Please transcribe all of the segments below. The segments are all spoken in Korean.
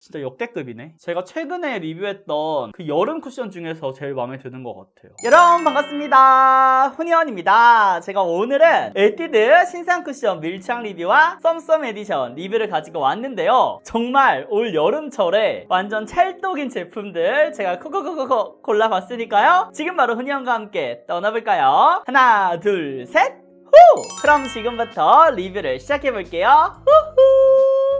진짜 역대급이네. 제가 최근에 리뷰했던 그 여름 쿠션 중에서 제일 마음에 드는 것 같아요. 여러분 반갑습니다. 훈이원입니다. 제가 오늘은 에뛰드 신상 쿠션 밀착 리뷰와 썸썸 에디션 리뷰를 가지고 왔는데요. 정말 올 여름철에 완전 찰떡인 제품들 제가 코코코코코 골라봤으니까요. 지금 바로 훈이원과 함께 떠나볼까요? 하나 둘 셋! 후! 그럼 지금부터 리뷰를 시작해볼게요.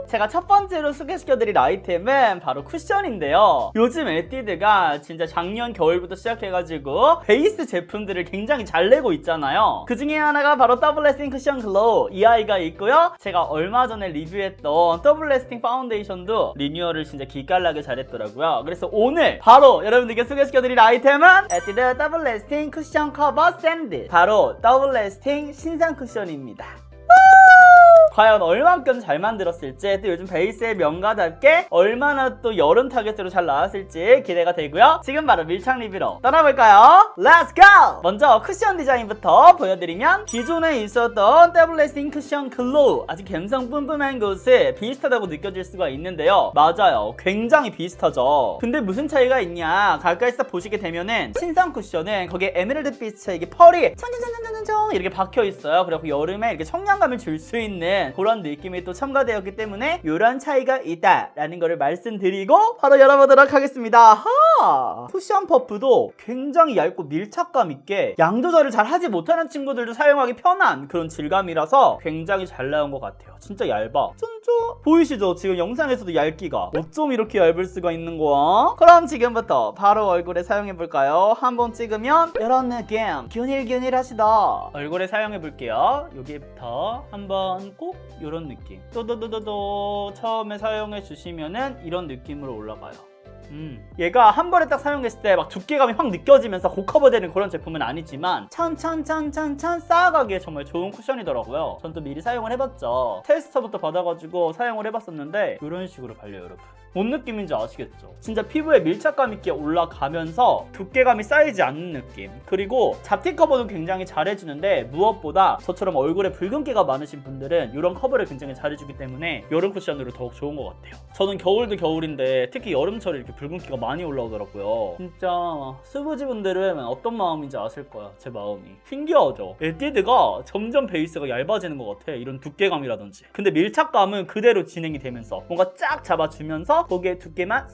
제가 첫 번째로 소개시켜드릴 아이템은 바로 쿠션인데요. 요즘 에뛰드가 진짜 작년 겨울부터 시작해가지고 베이스 제품들을 굉장히 잘 내고 있잖아요. 그 중에 하나가 바로 더블 래스팅 쿠션 글로우 이 아이가 있고요. 제가 얼마 전에 리뷰했던 더블 래스팅 파운데이션도 리뉴얼을 진짜 기깔나게 잘했더라고요. 그래서 오늘 바로 여러분들께 소개시켜드릴 아이템은 에뛰드 더블 래스팅 쿠션 커버 샌드, 바로 더블 래스팅 신상 쿠션입니다. 과연 얼만큼 잘 만들었을지, 또 요즘 베이스의 명가답게 얼마나 또 여름 타겟으로 잘 나왔을지 기대가 되고요. 지금 바로 밀착 리뷰로 떠나볼까요? Let's go! 먼저 쿠션 디자인부터 보여드리면, 기존에 있었던 더블 래스팅 쿠션 글로우 아주 감성 뿜뿜한 곳에 비슷하다고 느껴질 수가 있는데요. 맞아요, 굉장히 비슷하죠. 근데 무슨 차이가 있냐, 가까이서 보시게 되면은 신상 쿠션은 거기에 에메랄드 빛의 이게 펄이 청청청청청청 이렇게 박혀있어요. 그리고 여름에 이렇게 청량감을 줄 수 있는 그런 느낌이 또 첨가되었기 때문에 이런 차이가 있다라는 거를 말씀드리고 바로 열어보도록 하겠습니다. 쿠션 퍼프도 굉장히 얇고 밀착감 있게 양 조절을 잘 하지 못하는 친구들도 사용하기 편한 그런 질감이라서 굉장히 잘 나온 것 같아요. 진짜 얇아. 쫀쫀 보이시죠? 지금 영상에서도 얇기가 어쩜 이렇게 얇을 수가 있는 거야? 그럼 지금부터 바로 얼굴에 사용해볼까요? 한번 찍으면 이런 느낌, 균일균일하시다. 얼굴에 사용해볼게요. 여기부터 한번 꼭 이런 느낌, 또도도도도 처음에 사용해 주시면은 이런 느낌으로 올라가요. 얘가 한 번에 딱 사용했을 때 막 두께감이 확 느껴지면서 고커버되는 그런 제품은 아니지만 천천천천천 쌓아가기에 정말 좋은 쿠션이더라고요. 전 또 미리 사용을 해봤죠. 테스터부터 받아가지고 사용을 해봤었는데 이런 식으로 발려요, 여러분. 뭔 느낌인지 아시겠죠? 진짜 피부에 밀착감 있게 올라가면서 두께감이 쌓이지 않는 느낌, 그리고 잡티 커버도 굉장히 잘해주는데 무엇보다 저처럼 얼굴에 붉은기가 많으신 분들은 이런 커버를 굉장히 잘해주기 때문에 여름 쿠션으로 더욱 좋은 것 같아요. 저는 겨울도 겨울인데 특히 여름철에 이렇게 붉은기가 많이 올라오더라고요. 진짜 수부지 분들은 어떤 마음인지 아실 거야. 제 마음이 신기하죠? 에뛰드가 점점 베이스가 얇아지는 것 같아, 이런 두께감이라든지. 근데 밀착감은 그대로 진행이 되면서 뭔가 쫙 잡아주면서 거기에 두께만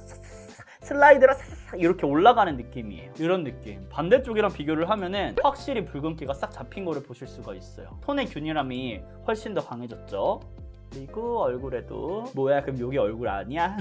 슬라이드로 싹싹 이렇게 올라가는 느낌이에요. 이런 느낌. 반대쪽이랑 비교를 하면은 확실히 붉은기가 싹 잡힌 거를 보실 수가 있어요. 톤의 균일함이 훨씬 더 강해졌죠. 그리고 얼굴에도, 뭐야 그럼 여기 얼굴 아니야?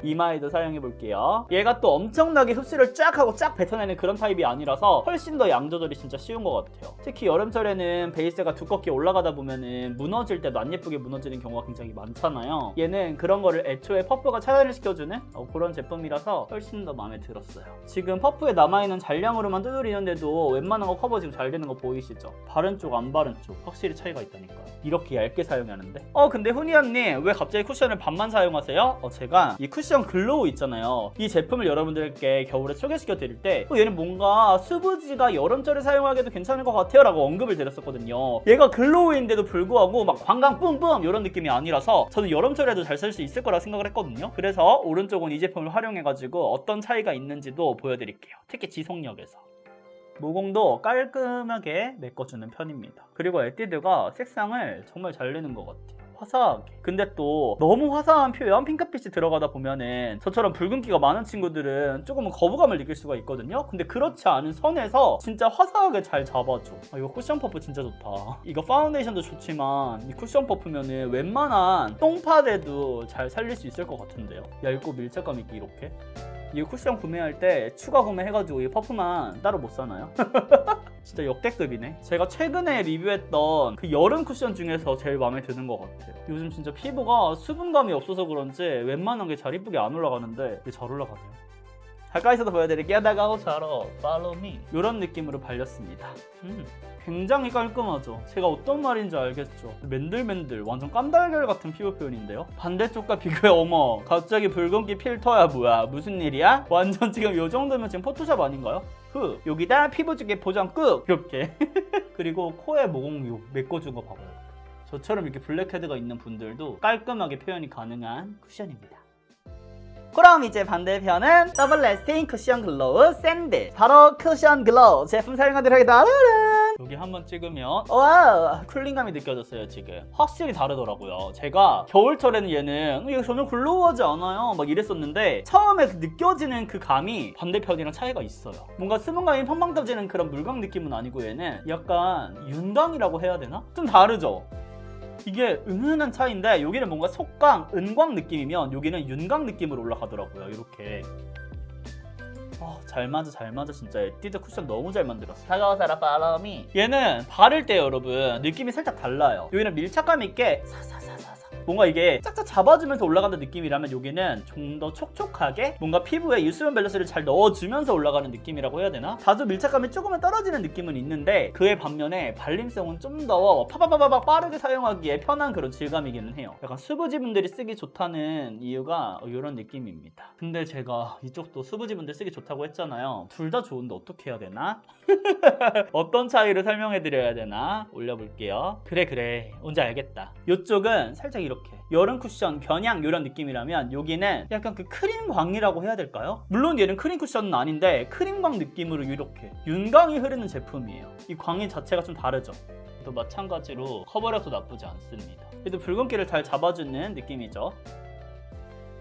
이마에도 사용해볼게요. 얘가 또 엄청나게 흡수를 쫙 하고 쫙 뱉어내는 그런 타입이 아니라서 훨씬 더 양 조절이 진짜 쉬운 것 같아요. 특히 여름철에는 베이스가 두껍게 올라가다 보면은 무너질 때도 안 예쁘게 무너지는 경우가 굉장히 많잖아요. 얘는 그런 거를 애초에 퍼프가 차단을 시켜주는 그런 제품이라서 훨씬 더 마음에 들었어요. 지금 퍼프에 남아있는 잔량으로만 두드리는데도 웬만한 거 커버 지금 잘 되는 거 보이시죠? 바른 쪽 안 바른 쪽 확실히 차이가 있다니까요. 이렇게 얇게 사용하는데. 근데 훈이언님 왜 갑자기 쿠션을 반만 사용하세요? 제가 이 쿠션 글로우 있잖아요. 이 제품을 여러분들께 겨울에 소개시켜 드릴 때 얘는 뭔가 수부지가 여름철에 사용하기도 괜찮을 것 같아요 라고 언급을 드렸었거든요. 얘가 글로우인데도 불구하고 막 관광 뿜뿜 이런 느낌이 아니라서 저는 여름철에도 잘 쓸 수 있을 거라 생각을 했거든요. 그래서 오른쪽은 이 제품을 활용해가지고 어떤 차이가 있는지도 보여드릴게요. 특히 지속력에서. 모공도 깔끔하게 메꿔주는 편입니다. 그리고 에뛰드가 색상을 정말 잘 내는 것 같아요. 화사하게. 근데 또 너무 화사한 표현, 핑크빛이 들어가다 보면은 저처럼 붉은기가 많은 친구들은 조금은 거부감을 느낄 수가 있거든요. 근데 그렇지 않은 선에서 진짜 화사하게 잘 잡아줘. 이거 쿠션 퍼프 진짜 좋다. 이거 파운데이션도 좋지만 이 쿠션 퍼프면은 웬만한 똥파데도 잘 살릴 수 있을 것 같은데요. 얇고 밀착감 있게 이렇게. 이 쿠션 구매할 때 추가 구매해가지고 이 퍼프만 따로 못 사나요? 진짜 역대급이네. 제가 최근에 리뷰했던 그 여름 쿠션 중에서 제일 마음에 드는 것 같아요. 요즘 진짜 피부가 수분감이 없어서 그런지 웬만한 게 잘 이쁘게 안 올라가는데 이게 잘 올라가네요. 가까이서도 보여드릴게요. 다가오 자로 팔로우 미, 이런 느낌으로 발렸습니다. 굉장히 깔끔하죠. 제가 어떤 말인지 알겠죠? 맨들맨들 완전 깜달걀 같은 피부 표현인데요. 반대쪽과 비교해. 어머, 갑자기 붉은기 필터야 뭐야, 무슨 일이야? 완전 지금 요 정도면 지금 포토샵 아닌가요? 여기다 피부주개 보정 끝! 이렇게. 그리고 코에 모공 메꿔준 거 봐봐요. 저처럼 이렇게 블랙헤드가 있는 분들도 깔끔하게 표현이 가능한 쿠션입니다. 그럼 이제 반대편은 더블 라스팅 쿠션 글로우 샌드. 바로 쿠션 글로우 제품 사용하도록 하겠다. 여기 한번 찍으면 와 쿨링감이 느껴졌어요. 지금 확실히 다르더라고요. 제가 겨울철에는 얘는 이거 전혀 글로우하지 않아요 막 이랬었는데 처음에 느껴지는 그 감이 반대편이랑 차이가 있어요. 뭔가 수분감이 팡팡 터지는 그런 물광 느낌은 아니고 얘는 약간 윤광이라고 해야 되나? 좀 다르죠? 이게 은은한 차이인데 여기는 뭔가 속광, 은광 느낌이면 여기는 윤광 느낌으로 올라가더라고요. 이렇게 잘 맞아 진짜. 에뛰드 쿠션 너무 잘 만들었어. 다가와사라 바람이 얘는 바를 때 여러분 느낌이 살짝 달라요. 여기는 밀착감 있게 사사사사사 뭔가 이게 짝짝 잡아주면서 올라가는 느낌이라면 여기는 좀 더 촉촉하게 뭔가 피부에 유수분 밸런스를 잘 넣어주면서 올라가는 느낌이라고 해야 되나? 다소 밀착감이 조금은 떨어지는 느낌은 있는데 그의 반면에 발림성은 좀 더 파바바바박 빠르게 사용하기에 편한 그런 질감이기는 해요. 약간 수부지분들이 쓰기 좋다는 이유가 이런 느낌입니다. 근데 제가 이쪽도 수부지분들 쓰기 좋다고 했잖아요. 둘 다 좋은데 어떻게 해야 되나? 어떤 차이를 설명해 드려야 되나? 올려볼게요. 그래 뭔지 알겠다. 이쪽은 살짝 이렇게 여름 쿠션 겨냥 이런 느낌이라면 여기는 약간 그 크림광이라고 해야 될까요? 물론 얘는 크림 쿠션은 아닌데 크림광 느낌으로 이렇게 윤광이 흐르는 제품이에요. 이 광이 자체가 좀 다르죠? 또 마찬가지로 커버력도 나쁘지 않습니다. 그래도 붉은기를 잘 잡아주는 느낌이죠.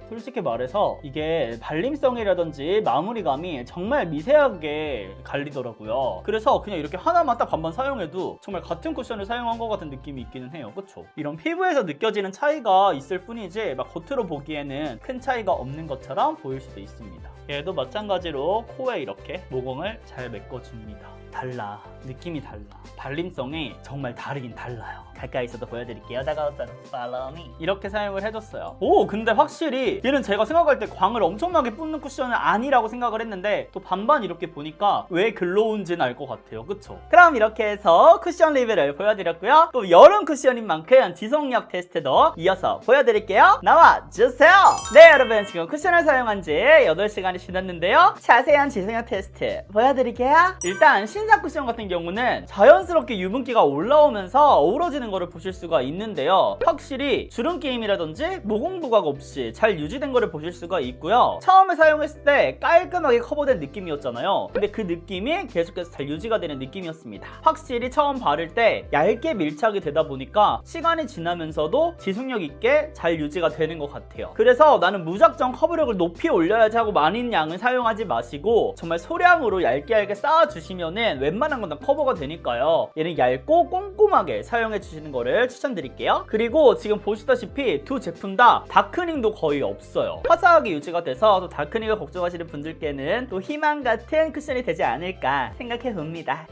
솔직히 말해서 이게 발림성이라든지 마무리감이 정말 미세하게 갈리더라고요. 그래서 그냥 이렇게 하나만 딱 반반 사용해도 정말 같은 쿠션을 사용한 것 같은 느낌이 있기는 해요. 그쵸? 이런 피부에서 느껴지는 차이가 있을 뿐이지 막 겉으로 보기에는 큰 차이가 없는 것처럼 보일 수도 있습니다. 얘도 마찬가지로 코에 이렇게 모공을 잘 메꿔줍니다. 달라. 느낌이 달라. 발림성이 정말 다르긴 달라요. 가까이서도 보여드릴게요. 다가왔다는 팔로미 이렇게 사용을 해줬어요. 오 근데 확실히 얘는 제가 생각할 때 광을 엄청나게 뿜는 쿠션은 아니라고 생각을 했는데 또 반반 이렇게 보니까 왜 글로우인지는 알 것 같아요. 그쵸? 그럼 이렇게 해서 쿠션 리뷰를 보여드렸고요. 또 여름 쿠션인 만큼 지속력 테스트도 이어서 보여드릴게요. 나와주세요. 네 여러분 지금 쿠션을 사용한 지 8시간이 지났는데요. 자세한 지속력 테스트 보여드릴게요. 일단 신사 쿠션 같은 경우는 자연스럽게 유분기가 올라오면서 어우러지는 거를 보실 수가 있는데요. 확실히 주름 게임이라든지 모공 부각 없이 잘 유지된 거를 보실 수가 있고요. 처음에 사용했을 때 깔끔하게 커버된 느낌이었잖아요. 근데 그 느낌이 계속해서 잘 유지가 되는 느낌이었습니다. 확실히 처음 바를 때 얇게 밀착이 되다 보니까 시간이 지나면서도 지속력 있게 잘 유지가 되는 것 같아요. 그래서 나는 무작정 커버력을 높이 올려야지 하고 많은 양을 사용하지 마시고 정말 소량으로 얇게 쌓아주시면은 웬만한 건 다 커버가 되니까요. 얘는 얇고 꼼꼼하게 사용해 주시는 거를 추천드릴게요. 그리고 지금 보시다시피 두 제품 다 다크닝도 거의 없어요. 화사하게 유지가 돼서 또 다크닝을 걱정하시는 분들께는 또 희망 같은 쿠션이 되지 않을까 생각해 봅니다.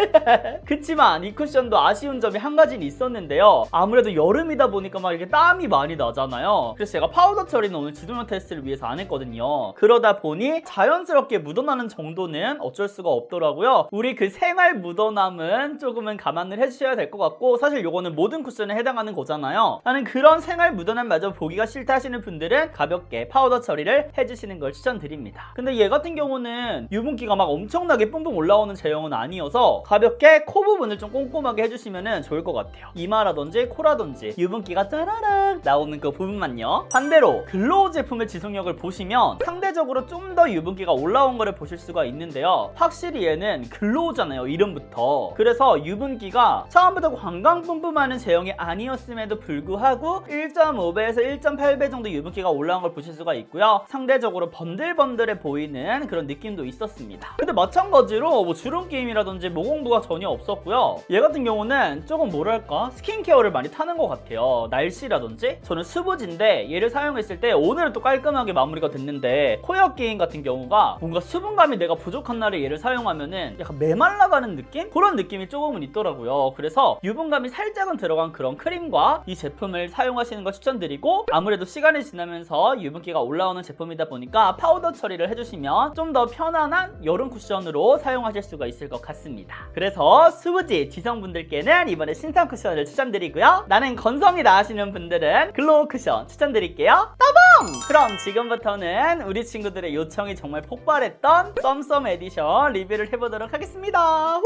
그치만 이 쿠션도 아쉬운 점이 한 가지는 있었는데요. 아무래도 여름이다 보니까 막 이렇게 땀이 많이 나잖아요. 그래서 제가 파우더 처리는 오늘 지속력 테스트를 위해서 안 했거든요. 그러다 보니 자연스럽게 묻어나는 정도는 어쩔 수가 없더라고요. 우리 그 생활 묻어남은 조금은 감안을 해주셔야 될 것 같고 사실 요거는 모든 쿠션에 해당하는 거잖아요. 나는 그런 생활 묻어남마저 보기가 싫다 하시는 분들은 가볍게 파우더 처리를 해주시는 걸 추천드립니다. 근데 얘 같은 경우는 유분기가 막 엄청나게 뿜뿜 올라오는 제형은 아니어서 가볍게 코 부분을 좀 꼼꼼하게 해주시면 좋을 것 같아요. 이마라든지 코라든지 유분기가 짜라락 나오는 그 부분만요. 반대로 글로우 제품의 지속력을 보시면 상대적으로 좀 더 유분기가 올라온 거를 보실 수가 있는데요. 확실히 얘는 글로우잖아요. 이름부터. 그래서 유분기가 처음부터 관광 뿜뿜하는 제형이 아니었음에도 불구하고 1.5배에서 1.8배 정도 유분기가 올라온 걸 보실 수가 있고요. 상대적으로 번들번들해 보이는 그런 느낌도 있었습니다. 근데 마찬가지로 뭐 주름 게임이라든지 모공부가 전혀 없었고요. 얘 같은 경우는 조금 뭐랄까 스킨케어를 많이 타는 것 같아요. 날씨라든지 저는 수부지인데 얘를 사용했을 때 오늘은 또 깔끔하게 마무리가 됐는데 코어 게임 같은 경우가 뭔가 수분감이 내가 부족한 날에 얘를 사용하면은 약간 메말라가는 느낌? 그런 느낌이 조금은 있더라고요. 그래서 유분감이 살짝은 들어간 그런 크림과 이 제품을 사용하시는 걸 추천드리고 아무래도 시간이 지나면서 유분기가 올라오는 제품이다 보니까 파우더 처리를 해주시면 좀 더 편안한 여름 쿠션으로 사용하실 수가 있을 것 같습니다. 그래서 수부지 지성분들께는 이번에 신상 쿠션을 추천드리고요. 나는 건성이다 하시는 분들은 글로우 쿠션 추천드릴게요. 따봉! 그럼 지금부터는 우리 친구들의 요청이 정말 폭발했던 썸썸 에디션 리뷰를 해보도록 하겠습니다.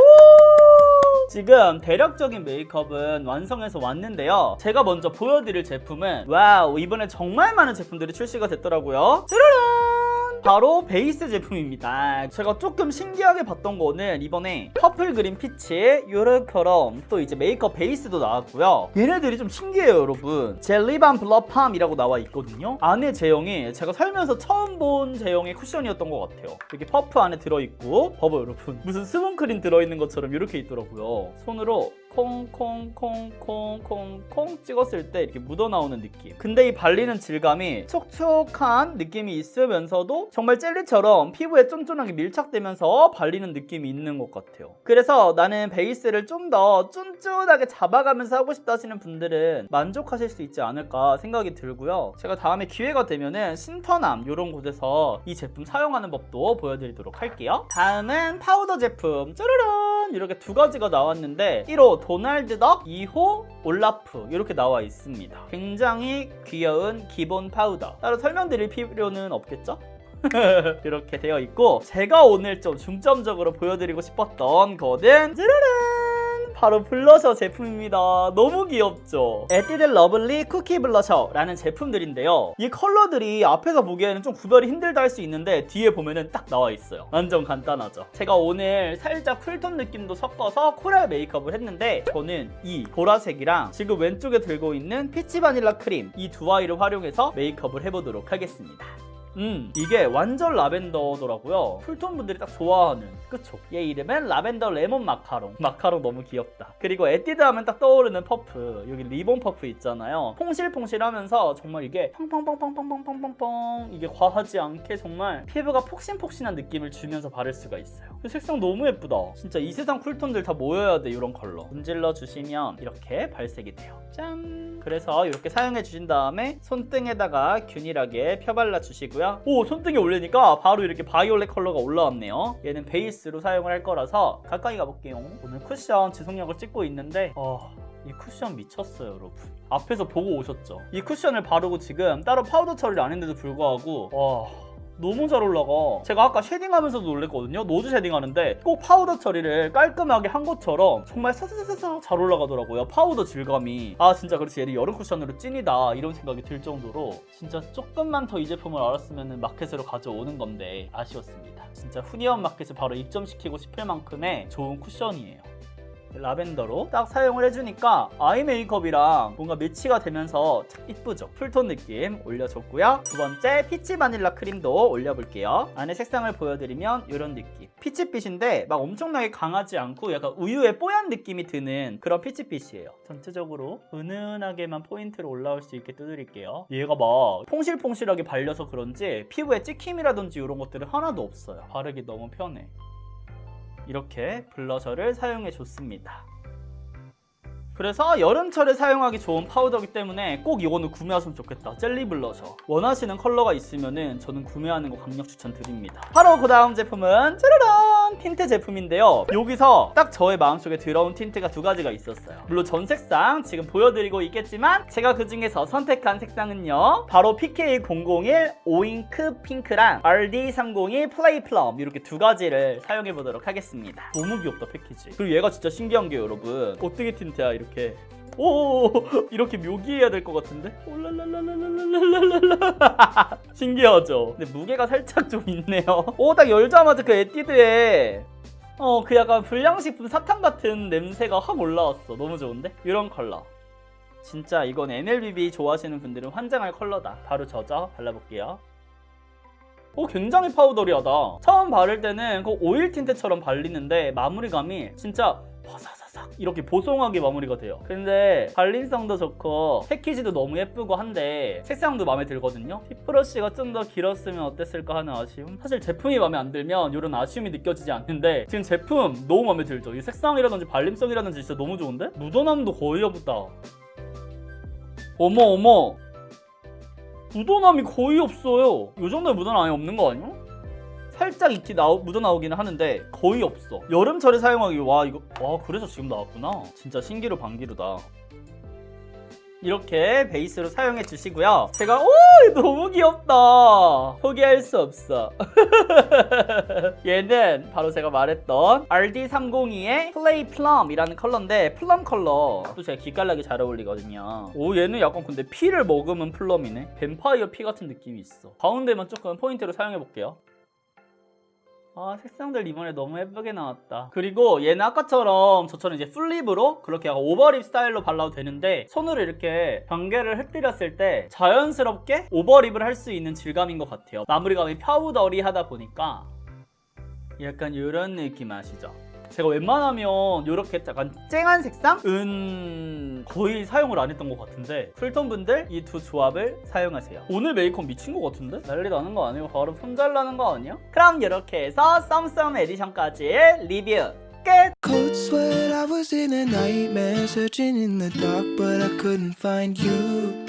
지금 대략적인 메이크업은 완성해서 왔는데요. 제가 먼저 보여드릴 제품은 와우 이번에 정말 많은 제품들이 출시가 됐더라고요. 쭈루룩! 바로 베이스 제품입니다. 제가 조금 신기하게 봤던 거는 이번에 퍼플 그린 피치 요렇게럼 또 이제 메이크업 베이스도 나왔고요. 얘네들이 좀 신기해요 여러분. 젤리밤 블러팜이라고 나와 있거든요. 안에 제형이 제가 살면서 처음 본 제형의 쿠션이었던 것 같아요. 이렇게 퍼프 안에 들어있고 봐봐 여러분, 무슨 수분크림 들어있는 것처럼 이렇게 있더라고요. 손으로 콩콩콩콩콩콩 찍었을 때 이렇게 묻어나오는 느낌. 근데 이 발리는 질감이 촉촉한 느낌이 있으면서도 정말 젤리처럼 피부에 쫀쫀하게 밀착되면서 발리는 느낌이 있는 것 같아요. 그래서 나는 베이스를 좀 더 쫀쫀하게 잡아가면서 하고 싶다 하시는 분들은 만족하실 수 있지 않을까 생각이 들고요. 제가 다음에 기회가 되면은 신터남 이런 곳에서 이 제품 사용하는 법도 보여드리도록 할게요. 다음은 파우더 제품 짜르란 이렇게 두 가지가 나왔는데 1호 도날드 덕, 2호 올라프 이렇게 나와 있습니다. 굉장히 귀여운 기본 파우더, 따로 설명드릴 필요는 없겠죠? 이렇게 되어 있고, 제가 오늘 좀 중점적으로 보여드리고 싶었던 거는 짜라란 바로 블러셔 제품입니다. 너무 귀엽죠? 에뛰드 러블리 쿠키 블러셔라는 제품들인데요. 이 컬러들이 앞에서 보기에는 좀 구별이 힘들다 할 수 있는데 뒤에 보면은 딱 나와 있어요. 완전 간단하죠? 제가 오늘 살짝 쿨톤 느낌도 섞어서 코랄 메이크업을 했는데, 저는 이 보라색이랑 지금 왼쪽에 들고 있는 피치 바닐라 크림, 이 두 아이를 활용해서 메이크업을 해보도록 하겠습니다. 이게 완전 라벤더더라고요. 쿨톤 분들이 딱 좋아하는, 그쵸? 얘 이름은 라벤더 레몬 마카롱. 마카롱 너무 귀엽다. 그리고 에뛰드 하면 딱 떠오르는 퍼프, 여기 리본 퍼프 있잖아요. 퐁실퐁실하면서 정말 이게 팡팡팡팡팡팡팡팡 이게 과하지 않게 정말 피부가 폭신폭신한 느낌을 주면서 바를 수가 있어요. 색상 너무 예쁘다. 진짜 이 세상 쿨톤들 다 모여야 돼. 이런 컬러 문질러 주시면 이렇게 발색이 돼요. 짠! 그래서 이렇게 사용해 주신 다음에 손등에다가 균일하게 펴발라 주시고요. 오, 손등에 올리니까 바로 이렇게 바이올렛 컬러가 올라왔네요. 얘는 베이스로 사용을 할 거라서 가까이 가볼게요. 오늘 쿠션 지속력을 찍고 있는데 이 쿠션 미쳤어요 여러분. 앞에서 보고 오셨죠? 이 쿠션을 바르고 지금 따로 파우더 처리를 안 했는데도 불구하고 너무 잘 올라가. 제가 아까 쉐딩하면서도 놀랬거든요. 노즈 쉐딩하는데 꼭 파우더 처리를 깔끔하게 한 것처럼 정말 사사사사 잘 올라가더라고요. 파우더 질감이. 진짜 그렇지, 얘를 여름 쿠션으로 찐이다 이런 생각이 들 정도로 진짜 조금만 더 이 제품을 알았으면 마켓으로 가져오는 건데 아쉬웠습니다. 진짜 후니언 마켓에 바로 입점시키고 싶을 만큼의 좋은 쿠션이에요. 라벤더로 딱 사용을 해주니까 아이 메이크업이랑 뭔가 매치가 되면서 참 이쁘죠? 쿨톤 느낌 올려줬고요. 두 번째 피치 바닐라 크림도 올려볼게요. 안에 색상을 보여드리면 이런 느낌. 피치빛인데 막 엄청나게 강하지 않고 약간 우유의 뽀얀 느낌이 드는 그런 피치빛이에요. 전체적으로 은은하게만 포인트로 올라올 수 있게 두드릴게요. 얘가 막 퐁실퐁실하게 발려서 그런지 피부에 찍힘이라든지 이런 것들은 하나도 없어요. 바르기 너무 편해. 이렇게 블러셔를 사용해 줬습니다. 그래서 여름철에 사용하기 좋은 파우더이기 때문에 꼭 이거는 구매하시면 좋겠다. 젤리 블러셔 원하시는 컬러가 있으면은 저는 구매하는 거 강력 추천드립니다. 바로 그 다음 제품은 짜라란 틴트 제품인데요. 여기서 딱 저의 마음속에 들어온 틴트가 두 가지가 있었어요. 물론 전 색상 지금 보여드리고 있겠지만 제가 그 중에서 선택한 색상은요, 바로 PK001 오잉크 핑크랑 RD302 플레이 플럼 이렇게 두 가지를 사용해 보도록 하겠습니다. 너무 귀엽다 패키지. 그리고 얘가 진짜 신기한 게 여러분, 어떻게 틴트야 이렇게 이렇게 묘기해야 될 것 같은데? 올랄랄랄랄랄랄랄랄라 신기하죠? 근데 무게가 살짝 좀 있네요. 딱 열자마자 그 에뛰드에 그 약간 불량식품 사탕 같은 냄새가 확 올라왔어. 너무 좋은데? 이런 컬러 진짜 이건 NLBB 좋아하시는 분들은 환장할 컬러다. 바로 저죠? 발라볼게요. 굉장히 파우더리하다. 처음 바를 때는 그 오일 틴트처럼 발리는데 마무리감이 진짜 화사사삭 이렇게 보송하게 마무리가 돼요. 근데 발림성도 좋고 패키지도 너무 예쁘고 한데 색상도 마음에 들거든요. 팁브러쉬가 좀 더 길었으면 어땠을까 하는 아쉬움. 사실 제품이 마음에 안 들면 이런 아쉬움이 느껴지지 않는데 지금 제품 너무 마음에 들죠. 이 색상이라든지 발림성이라든지 진짜 너무 좋은데? 묻어남도 거의 없다. 어머 묻어남이 거의 없어요. 이 정도의 묻어남 아예 없는 거 아니야? 살짝 익히 묻어나오기는 하는데 거의 없어. 여름철에 사용하기 그래서 지금 나왔구나. 진짜 신기루 반기루다. 이렇게 베이스로 사용해 주시고요. 제가 너무 귀엽다. 포기할 수 없어. 얘는 바로 제가 말했던 RD302의 플레이 플럼이라는 컬러인데, 플럼 컬러도 제가 기깔나게 잘 어울리거든요. 얘는 약간 근데 피를 머금은 플럼이네. 뱀파이어 피 같은 느낌이 있어. 가운데만 조금 포인트로 사용해 볼게요. 색상들 이번에 너무 예쁘게 나왔다. 그리고 얘는 아까처럼 저처럼 이제 풀립으로 그렇게 약간 오버립 스타일로 발라도 되는데, 손으로 이렇게 경계를 흩뜨렸을 때 자연스럽게 오버립을 할 수 있는 질감인 것 같아요. 마무리감이 파우더리하다 보니까 약간 이런 느낌 아시죠? 제가 웬만하면 이렇게 약간 쨍한 색상은 거의 사용을 안 했던 것 같은데, 쿨톤 분들 이 두 조합을 사용하세요. 오늘 메이크업 미친 것 같은데? 난리 나는 거 아니에요? 바로 손잘 나는 거 아니야? 그럼 이렇게 해서 썸썸 에디션까지 리뷰 끝! Cold sweat, I was in a nightmare, searching in the dark, but I couldn't find you.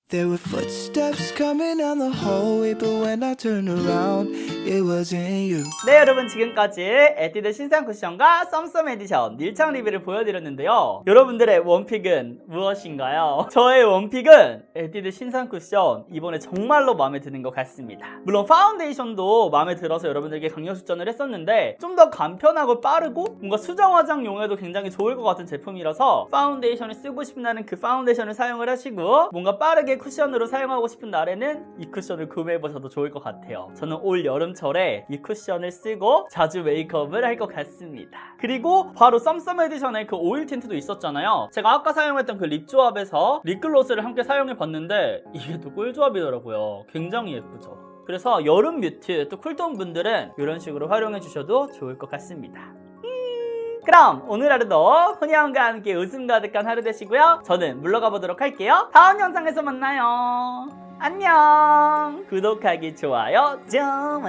There were footsteps coming down the hallway, but when I turned around, it wasn't you. 네, 여러분, 지금까지 에뛰드 신상 쿠션과 썸썸 에디션 밀착 리뷰를 보여드렸는데요. 여러분들의 원픽은 무엇인가요? 저의 원픽은 에뛰드 신상 쿠션, 이번에 정말로 마음에 드는 것 같습니다. 물론 파운데이션도 마음에 들어서 여러분들에게 강력 추천을 했었는데, 좀 더 간편하고 빠르고 뭔가 수정 화장용에도 굉장히 좋을 것 같은 제품이라서 파운데이션을 쓰고 싶은 날은 그 파운데이션을 사용을 하시고, 뭔가 빠르게 쿠션으로 사용하고 싶은 날에는 이 쿠션을 구매해보셔도 좋을 것 같아요. 저는 올 여름철에 이 쿠션을 쓰고 자주 메이크업을 할 것 같습니다. 그리고 바로 썸썸 에디션에 그 오일 틴트도 있었잖아요. 제가 아까 사용했던 그 립 조합에서 립글로스를 함께 사용해봤는데 이게 또 꿀조합이더라고요. 굉장히 예쁘죠. 그래서 여름 뮤트 또 쿨톤 분들은 이런 식으로 활용해 주셔도 좋을 것 같습니다. 그럼 오늘 하루도 훈이형과 함께 웃음 가득한 하루 되시고요. 저는 물러가 보도록 할게요. 다음 영상에서 만나요. 안녕. 구독하기, 좋아요, 좋아요.